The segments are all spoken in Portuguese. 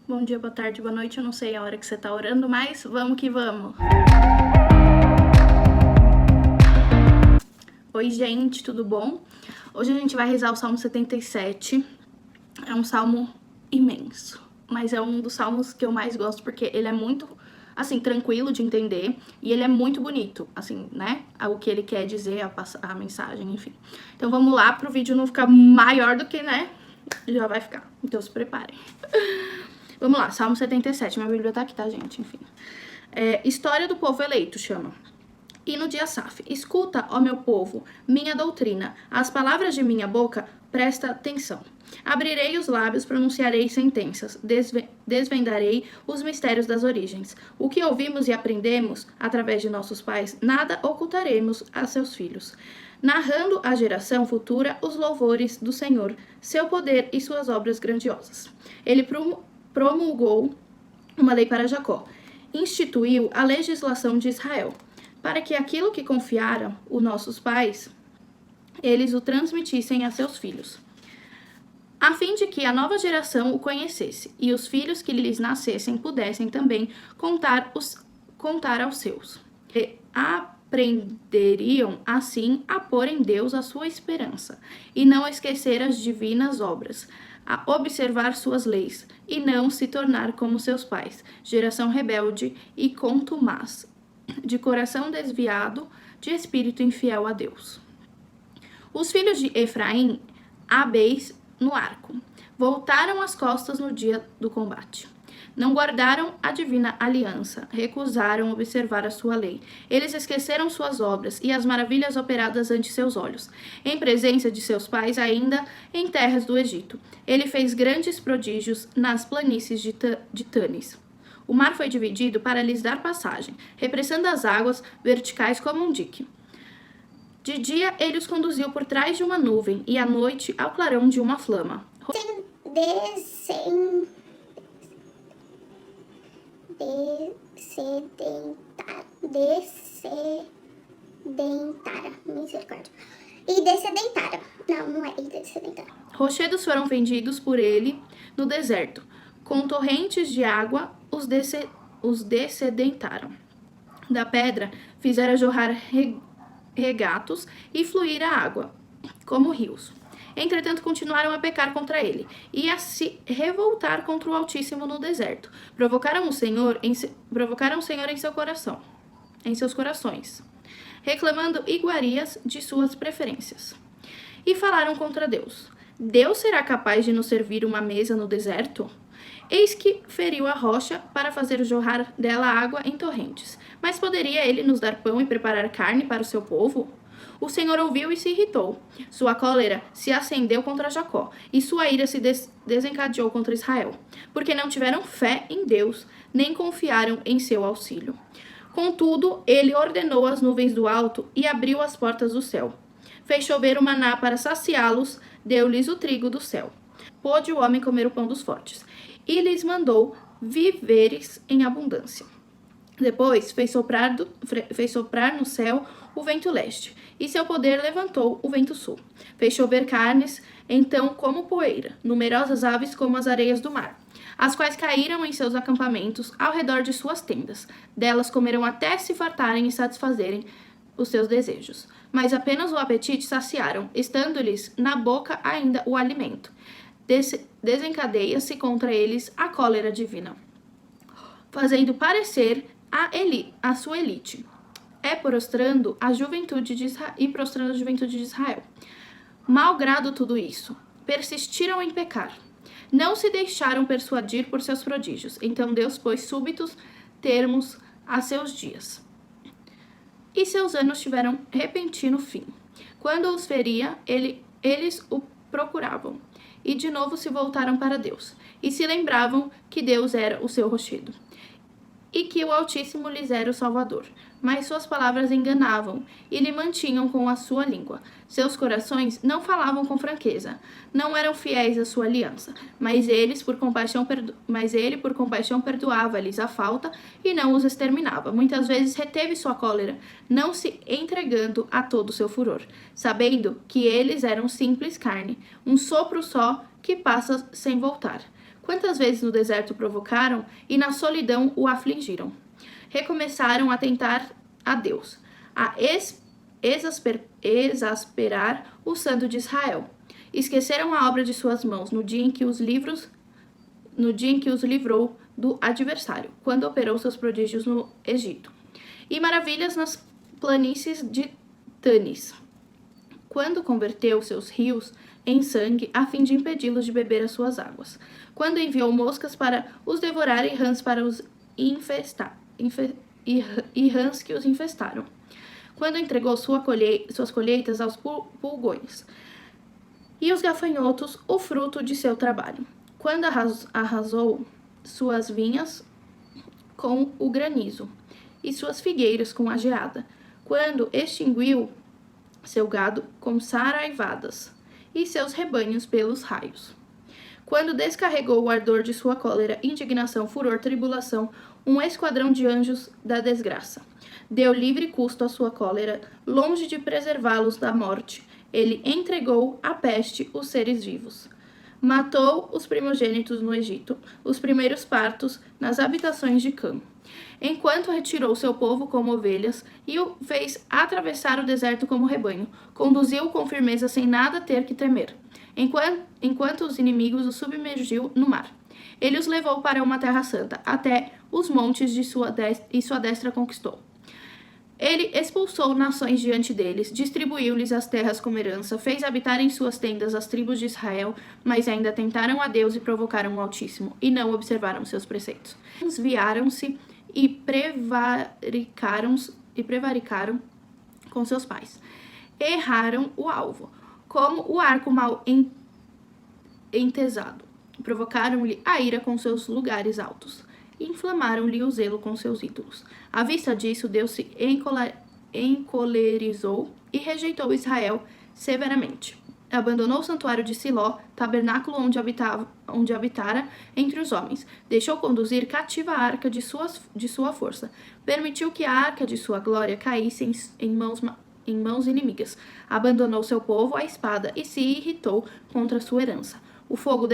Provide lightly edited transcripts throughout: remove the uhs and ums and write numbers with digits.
Bom dia, boa tarde, boa noite, eu não sei a hora que você tá orando, mas vamos que vamos! Oi, gente, tudo bom? Hoje a gente vai rezar o Salmo 77, é um salmo imenso, mas é um dos salmos que eu mais gosto porque ele é muito, assim, tranquilo de entender e ele é muito bonito, assim, né? O que ele quer dizer, a mensagem, enfim. Então vamos lá pro vídeo não ficar maior do que, né? Já vai ficar, então se preparem. Vamos lá, Salmo 77, minha Bíblia tá aqui, tá, gente? Enfim. História do povo eleito, chama. Hino de Asaf. Escuta, ó meu povo, minha doutrina, as palavras de minha boca, presta atenção. Abrirei os lábios, pronunciarei sentenças, desvendarei os mistérios das origens. O que ouvimos e aprendemos através de nossos pais, nada ocultaremos a seus filhos. Narrando à geração futura os louvores do Senhor, seu poder e suas obras grandiosas. Ele promulgou uma lei para Jacó, instituiu a legislação de Israel, para que aquilo que confiaram os nossos pais, eles o transmitissem a seus filhos, a fim de que a nova geração o conhecesse, e os filhos que lhes nascessem pudessem também contar aos seus. E aprenderiam, assim, a pôr em Deus a sua esperança, e não esquecer as divinas obras, a observar suas leis, e não se tornar como seus pais, geração rebelde e contumaz, de coração desviado, de espírito infiel a Deus. Os filhos de Efraim, hábeis no arco, voltaram as costas no dia do combate. Não guardaram a divina aliança, recusaram observar a sua lei. Eles esqueceram suas obras e as maravilhas operadas ante seus olhos, em presença de seus pais ainda em terras do Egito. Ele fez grandes prodígios nas planícies de Tânis. O mar foi dividido para lhes dar passagem, repressando as águas verticais como um dique. De dia ele os conduziu por trás de uma nuvem, e à noite ao clarão de uma flama. Misericórdia. E descedentaram. Não é descedentaram. Rochedos foram vendidos por ele no deserto. Com torrentes de água os descedentaram. Da pedra fizeram jorrar regatos e fluir a água, como rios. Entretanto, continuaram a pecar contra ele e a se revoltar contra o Altíssimo no deserto. Provocaram o Senhor em seus corações, reclamando iguarias de suas preferências. E falaram contra Deus. Deus será capaz de nos servir uma mesa no deserto? Eis que feriu a rocha para fazer jorrar dela água em torrentes. Mas poderia ele nos dar pão e preparar carne para o seu povo? O Senhor ouviu e se irritou. Sua cólera se acendeu contra Jacó, e sua ira se desencadeou contra Israel, porque não tiveram fé em Deus, nem confiaram em seu auxílio. Contudo, ele ordenou as nuvens do alto e abriu as portas do céu. Fez chover o maná para saciá-los, deu-lhes o trigo do céu. Pôde o homem comer o pão dos fortes, e lhes mandou víveres em abundância. Depois fez soprar no céu o vento leste, e seu poder levantou o vento sul. Fez chover carnes, então, como poeira, numerosas aves como as areias do mar, as quais caíram em seus acampamentos ao redor de suas tendas. Delas comerão até se fartarem e satisfazerem os seus desejos. Mas apenas o apetite saciaram, estando-lhes na boca ainda o alimento. Desencadeia-se contra eles a cólera divina, fazendo parecer a sua elite, prostrando a juventude de Israel. Malgrado tudo isso, persistiram em pecar. Não se deixaram persuadir por seus prodígios. Então Deus pôs súbitos termos a seus dias, e seus anos tiveram repentino fim. Quando os feria, eles o procuravam, e de novo se voltaram para Deus, e se lembravam que Deus era o seu rochedo, e que o Altíssimo lhes era o Salvador. Mas suas palavras enganavam, e lhe mantinham com a sua língua. Seus corações não falavam com franqueza, não eram fiéis à sua aliança, mas ele por compaixão perdoava-lhes a falta e não os exterminava. Muitas vezes reteve sua cólera, não se entregando a todo o seu furor, sabendo que eles eram simples carne, um sopro só que passa sem voltar. Quantas vezes no deserto o provocaram e na solidão o afligiram. Recomeçaram a tentar a Deus, a exasperar o Santo de Israel. Esqueceram a obra de suas mãos no dia em que os livrou do adversário, quando operou seus prodígios no Egito, e maravilhas nas planícies de Tânis, quando converteu seus rios em sangue, a fim de impedi-los de beber as suas águas, quando enviou moscas para os devorar e rãs para os rãs que os infestaram, quando entregou suas colheitas aos pulgões, e os gafanhotos o fruto de seu trabalho, quando arrasou suas vinhas com o granizo, e suas figueiras com a geada, quando extinguiu seu gado com saraivadas, e seus rebanhos pelos raios. Quando descarregou o ardor de sua cólera, indignação, furor, tribulação, um esquadrão de anjos da desgraça. Deu livre custo à sua cólera, longe de preservá-los da morte. Ele entregou à peste os seres vivos. Matou os primogênitos no Egito, os primeiros partos nas habitações de Cã. Enquanto retirou seu povo como ovelhas e o fez atravessar o deserto como rebanho, conduziu-o com firmeza sem nada ter que temer, enquanto os inimigos o submergiu no mar. Ele os levou para uma terra santa, até os montes de sua destra conquistou. Ele expulsou nações diante deles, distribuiu-lhes as terras como herança, fez habitar em suas tendas as tribos de Israel, mas ainda tentaram a Deus e provocaram o Altíssimo, e não observaram seus preceitos. Desviaram-se e prevaricaram com seus pais. Erraram o alvo, como o arco mal entesado. Provocaram-lhe a ira com seus lugares altos. Inflamaram-lhe o zelo com seus ídolos. À vista disso, Deus se encolerizou e rejeitou Israel severamente. Abandonou o santuário de Siló, tabernáculo onde habitara entre os homens. Deixou conduzir cativa a arca de sua força. Permitiu que a arca de sua glória caísse em mãos inimigas. Abandonou seu povo à espada e se irritou contra sua herança. O fogo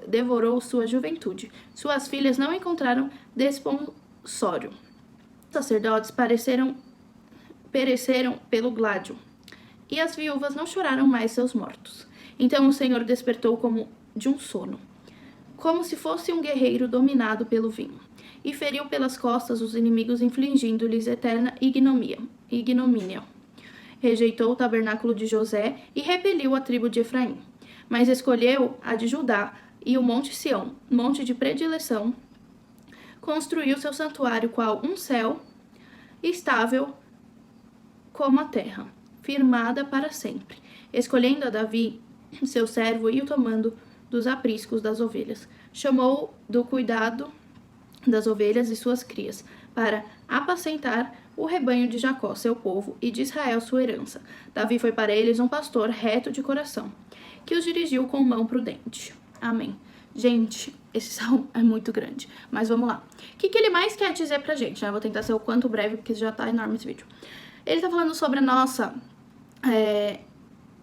devorou sua juventude. Suas filhas não encontraram desponsório. Os sacerdotes pereceram pelo gládio, e as viúvas não choraram mais seus mortos. Então o Senhor despertou como de um sono, como se fosse um guerreiro dominado pelo vinho, e feriu pelas costas os inimigos, infligindo-lhes eterna ignomínia. Rejeitou o tabernáculo de José e repeliu a tribo de Efraim. Mas escolheu a de Judá e o monte Sião, monte de predileção, construiu seu santuário qual um céu estável como a terra, firmada para sempre, escolhendo a Davi, seu servo, e o tomando dos apriscos das ovelhas. Chamou do cuidado das ovelhas e suas crias, para apacentar o rebanho de Jacó, seu povo, e de Israel, sua herança. Davi foi para eles um pastor reto de coração, que os dirigiu com mão prudente. Amém. Gente, esse salmo é muito grande, mas vamos lá. O que ele mais quer dizer pra gente, né? Eu vou tentar ser o quanto breve, porque já tá enorme esse vídeo. Ele tá falando sobre a nossa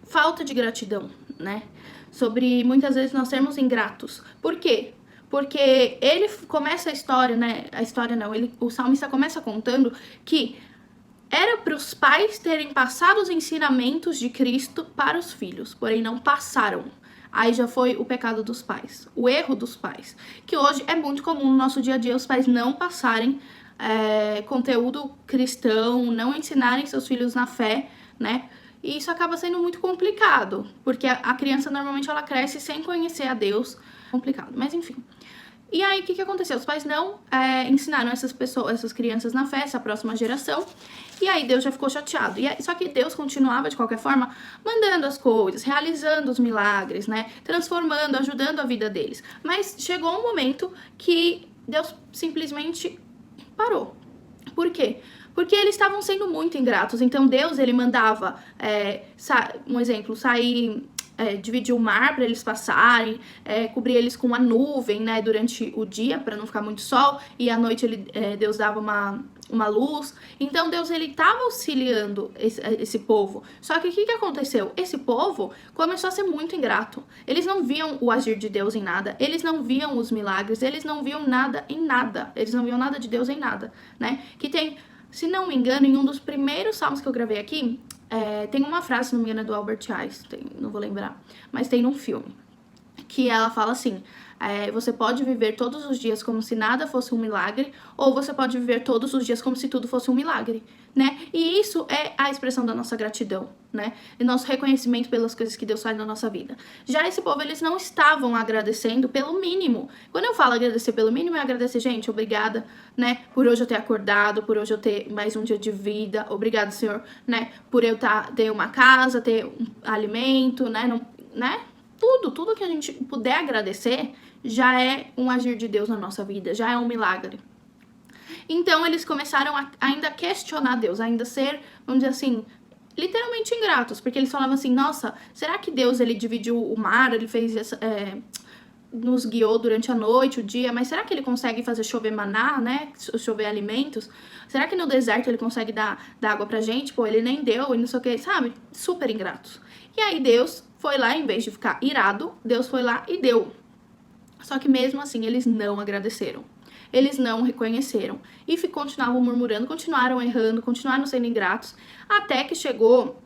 falta de gratidão, né? Sobre muitas vezes nós sermos ingratos. Por quê? Porque ele começa a história, né? O salmista começa contando que era para os pais terem passado os ensinamentos de Cristo para os filhos, porém não passaram. Aí já foi o pecado dos pais, o erro dos pais, que hoje é muito comum no nosso dia a dia os pais não passarem conteúdo cristão, não ensinarem seus filhos na fé, né? E isso acaba sendo muito complicado, porque a criança normalmente ela cresce sem conhecer a Deus. Complicado, mas enfim. E aí, o que aconteceu? Os pais não ensinaram essas crianças na fé, essa próxima geração, e aí Deus já ficou chateado. Só que Deus continuava, de qualquer forma, mandando as coisas, realizando os milagres, né? Transformando, ajudando a vida deles. Mas chegou um momento que Deus simplesmente parou. Por quê? Porque eles estavam sendo muito ingratos. Então Deus, ele mandava, um exemplo, sair dividir o mar para eles passarem, cobrir eles com uma nuvem, né, durante o dia para não ficar muito sol, e à noite Deus dava uma luz. Então Deus ele estava auxiliando esse povo. Só que o que aconteceu? Esse povo começou a ser muito ingrato. Eles não viam o agir de Deus em nada, eles não viam os milagres, eles não viam nada em nada, eles não viam nada de Deus em nada, né? Que tem, se não me engano, em um dos primeiros salmos que eu gravei aqui, tem uma frase, se não me engano, é do Albert Einstein, não vou lembrar, mas tem num filme, que ela fala assim: você pode viver todos os dias como se nada fosse um milagre, ou você pode viver todos os dias como se tudo fosse um milagre, né? E isso é a expressão da nossa gratidão, né? E nosso reconhecimento pelas coisas que Deus faz na nossa vida. Já esse povo, eles não estavam agradecendo pelo mínimo. Quando eu falo agradecer pelo mínimo, é agradecer, gente, obrigada, né? Por hoje eu ter acordado, por hoje eu ter mais um dia de vida. Obrigado, Senhor, né? Por eu ter uma casa, ter um alimento, né? Tudo que a gente puder agradecer já é um agir de Deus na nossa vida, já é um milagre. Então eles começaram a ainda questionar Deus, ainda ser, vamos dizer assim, literalmente ingratos, porque eles falavam assim: nossa, será que Deus ele dividiu o mar, ele fez nos guiou durante a noite, o dia, mas será que ele consegue fazer chover maná, né, chover alimentos? Será que no deserto ele consegue dar água pra gente? Pô, ele nem deu, e não sei o que, sabe? Super ingratos. E aí Deus foi lá, em vez de ficar irado, Deus foi lá e deu. Só que mesmo assim eles não agradeceram. Eles não reconheceram. E continuavam murmurando, continuaram errando, continuaram sendo ingratos. Até que chegou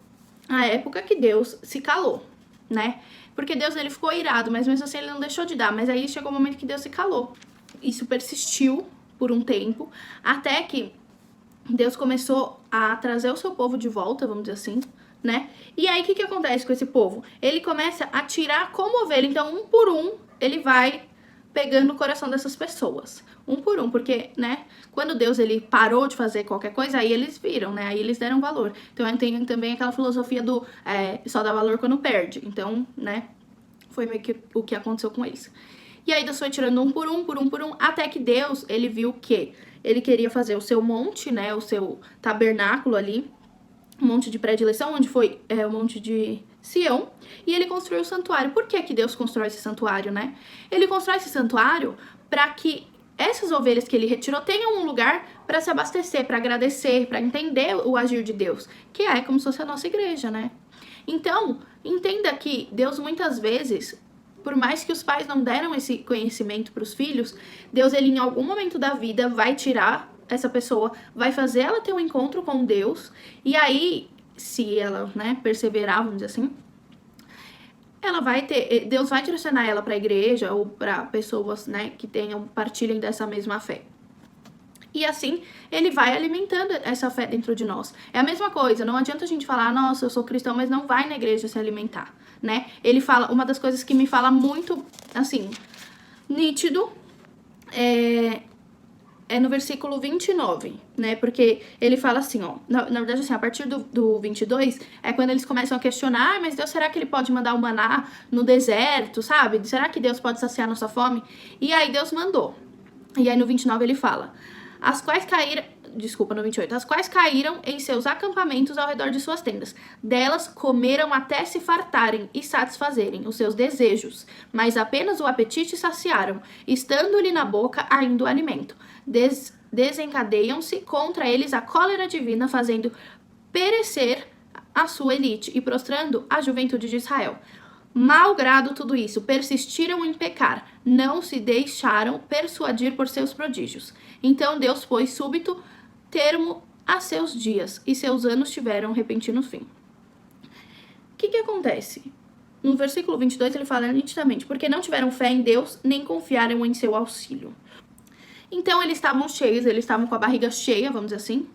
a época que Deus se calou, né? Porque Deus ele ficou irado, mas mesmo assim ele não deixou de dar. Mas aí chegou o momento que Deus se calou. Isso persistiu por um tempo. Até que Deus começou a trazer o seu povo de volta, vamos dizer assim, né? E aí o que acontece com esse povo? Ele começa a tirar como ovelha. Então, um por um, ele vai pegando o coração dessas pessoas, um por um, porque, né, quando Deus ele parou de fazer qualquer coisa, aí eles viram, né, aí eles deram valor. Então tem também aquela filosofia do só dá valor quando perde. Então, né, foi meio que o que aconteceu com eles. E aí Deus foi tirando um por um, até que Deus, ele viu que ele queria fazer o seu monte, né, o seu tabernáculo ali, um monte de predileção, onde foi o monte de Sião, e ele construiu o santuário. Por que Deus constrói esse santuário, né? Ele constrói esse santuário para que essas ovelhas que ele retirou tenham um lugar para se abastecer, para agradecer, para entender o agir de Deus, que é como se fosse a nossa igreja, né? Então, entenda que Deus muitas vezes, por mais que os pais não deram esse conhecimento para os filhos, Deus ele em algum momento da vida vai tirar essa pessoa, vai fazer ela ter um encontro com Deus, e aí, se ela, né, perseverar, vamos dizer assim, ela vai ter, Deus vai direcionar ela para a igreja ou para pessoas, né, que partilhem dessa mesma fé. E assim, ele vai alimentando essa fé dentro de nós. É a mesma coisa, não adianta a gente falar: nossa, eu sou cristão, mas não vai na igreja se alimentar, né? Ele fala, uma das coisas que me fala muito, assim, nítido, é no versículo 29, né? Porque ele fala assim, ó, na verdade, assim, a partir do 22, é quando eles começam a questionar: mas Deus, será que ele pode mandar o maná no deserto, sabe? Será que Deus pode saciar nossa fome? E aí Deus mandou. E aí no 29 ele fala: no 28, as quais caíram em seus acampamentos ao redor de suas tendas. Delas comeram até se fartarem e satisfazerem os seus desejos, mas apenas o apetite saciaram, estando-lhe na boca ainda o alimento. Desencadeiam-se contra eles a cólera divina, fazendo perecer a sua elite e prostrando a juventude de Israel. Malgrado tudo isso, persistiram em pecar, não se deixaram persuadir por seus prodígios. Então Deus pôs súbito termo a seus dias, e seus anos tiveram repentino fim. O que acontece? No versículo 22 ele fala nitidamente: porque não tiveram fé em Deus, nem confiaram em seu auxílio. Então eles estavam cheios, eles estavam com a barriga cheia, vamos dizer assim,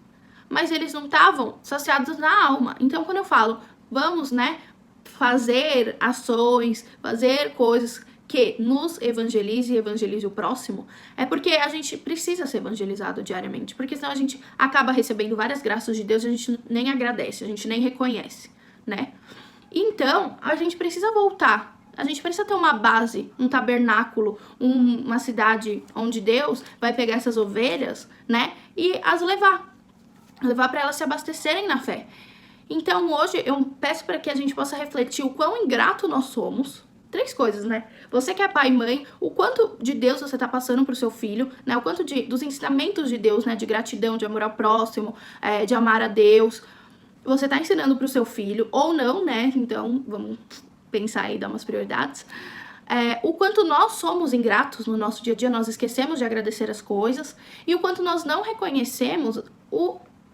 mas eles não estavam saciados na alma. Então quando eu falo, vamos, né, fazer ações, fazer coisas que nos evangelize e evangelize o próximo, é porque a gente precisa ser evangelizado diariamente, porque senão a gente acaba recebendo várias graças de Deus e a gente nem agradece, a gente nem reconhece, né? Então, a gente precisa voltar, a gente precisa ter uma base, um tabernáculo, uma cidade onde Deus vai pegar essas ovelhas, né, e as levar para elas se abastecerem na fé. Então hoje eu peço para que a gente possa refletir o quão ingrato nós somos. 3 coisas, né? Você que é pai e mãe, o quanto de Deus você tá passando pro seu filho, né? O quanto dos ensinamentos de Deus, né? De gratidão, de amor ao próximo, de amar a Deus. Você tá ensinando pro seu filho, ou não, né? Então, vamos pensar aí, dar umas prioridades. O quanto nós somos ingratos no nosso dia a dia, nós esquecemos de agradecer as coisas, e o quanto nós não reconhecemos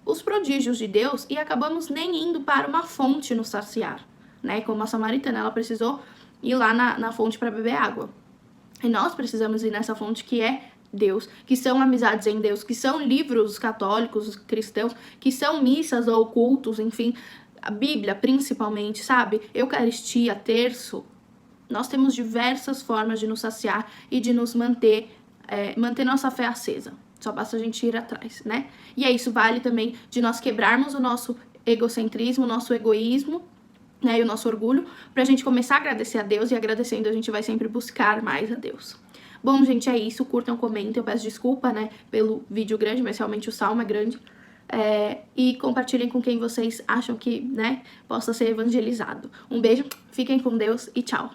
os prodígios de Deus e acabamos nem indo para uma fonte nos saciar, né? Como a samaritana, ela precisou ir lá na fonte para beber água. E nós precisamos ir nessa fonte que é Deus, que são amizades em Deus, que são livros católicos, cristãos, que são missas ou cultos, enfim, a Bíblia principalmente, sabe? Eucaristia, terço. Nós temos diversas formas de nos saciar e de nos manter nossa fé acesa. Só basta a gente ir atrás, né? E isso vale também de nós quebrarmos o nosso egocentrismo, o nosso egoísmo, né, e o nosso orgulho, pra gente começar a agradecer a Deus, e agradecendo a gente vai sempre buscar mais a Deus. Bom, gente, é isso. Curtam, comentem. Eu peço desculpa, né, pelo vídeo grande, mas realmente o salmo é grande. E compartilhem com quem vocês acham que, né, possa ser evangelizado. Um beijo, fiquem com Deus e tchau!